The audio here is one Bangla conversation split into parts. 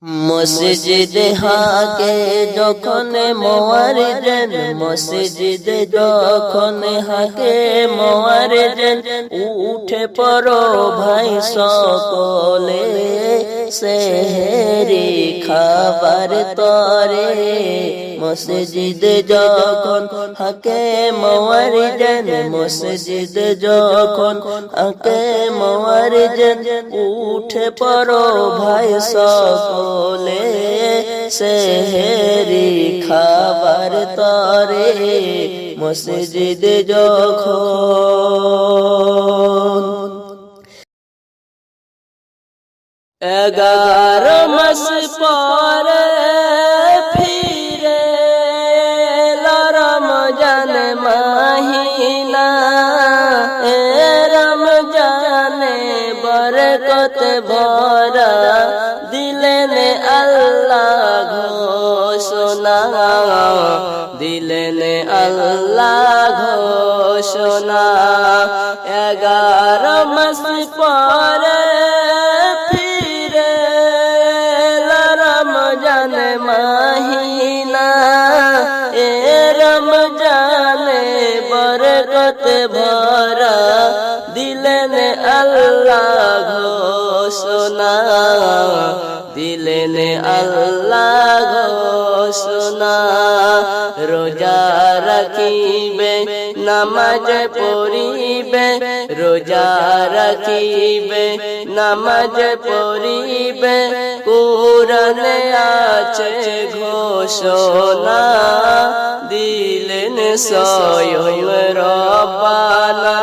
মসজিদ হাকে যখন মোয়ারজন, মসজিদ যখন হাকে মোয়ারজন, উঠে পড়ো ভাই সকলে, সেহরি খাবার তরে। মসজিদ যখন হাকে মোয়ারজন, মসজিদ যখন হাকে মোয়ারজন, উঠে পড়ো ভাই সকলে, সেহরি খাবার তরে। মসজিদ যখন 11 মাস পরে ফিরে রমজান মাহিনা, রমজানে বরকত ভরা দিলেন আল্লাহ ঘোষণা, দিলেন আল্লাহ ঘোষণা। 11 মাস পরে ফিরে রমজান মাহিনা, রমজানে বরকত ভরা দিলেন আল্লাহ ঘোষণা, দিলেন আল্লাহ ঘোষণা। রোজা রাখিবে নামাজ পড়িবে, রোজা রাখিবে নামাজ পড়িবে, কুরআনে আছে ঘোষণা, দিলেন স্বয়ং রব্বানা।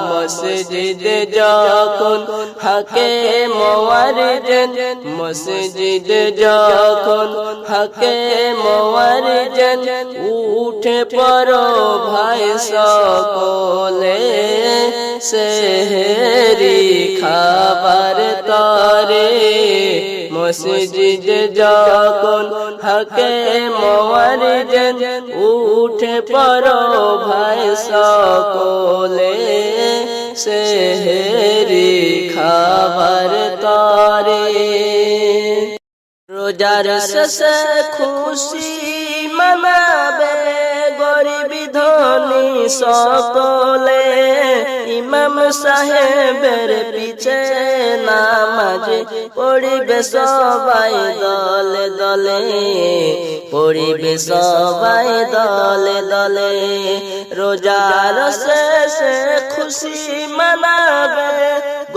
মসজিদ যখন হাকে মোয়ারজন, মসজিদ যখন হাকে মোয়ারজন, উঠে পড়ো ভাই সকলে, সেহরি খাবার তরে। মসজিদ যখন হাকে মোয়ারজন, উঠে পড়ো ভাই সকলে, সেহরি খাবার তরে। রোজার শেষে খুশি মানাবে গরিব ধনী সকলে, ইমাম সাহেবের পিছে নামাজ পড়িবে সবাই দলে দলে, পড়িবে সবাই দলে দলে। রোজার শেষে খুশি মানাবে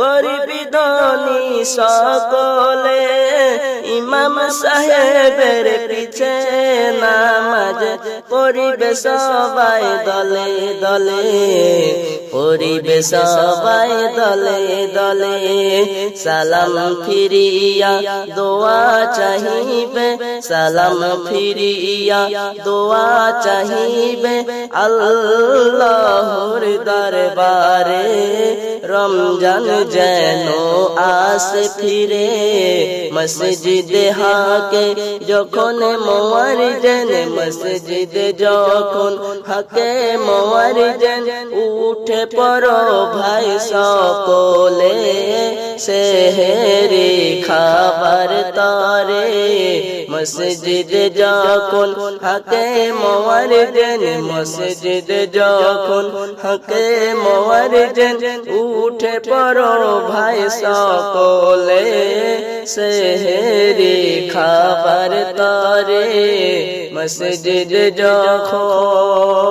গরিব ধনী সকলে, ইমাম সাহেবের পিছে নামাজ পড়িবে সবাই দলে দলে, পড়িবে সবাই দলে দলে। সালাম ফিরিয়া দোয়া চাহিবে, সালাম ফিরিয়া দোয়া চাহিবে আল্লাহর দরবারে, রমজান যেন আসে ফিরে। মসজিদ হাকে যখন মোয়ারজন, মসজিদ যখন হাকে মোয়ারজন, উঠে পড়ো ভাই সকলে, সেহরি খাবার তরে। মসজিদ যখন হাকে মোয়ারজন, মসজিদ যখন হাকে মোয়ারজন, উঠে পড়ো ভাই সকলে, সেহরি খাবার তরে। মসজিদ যখন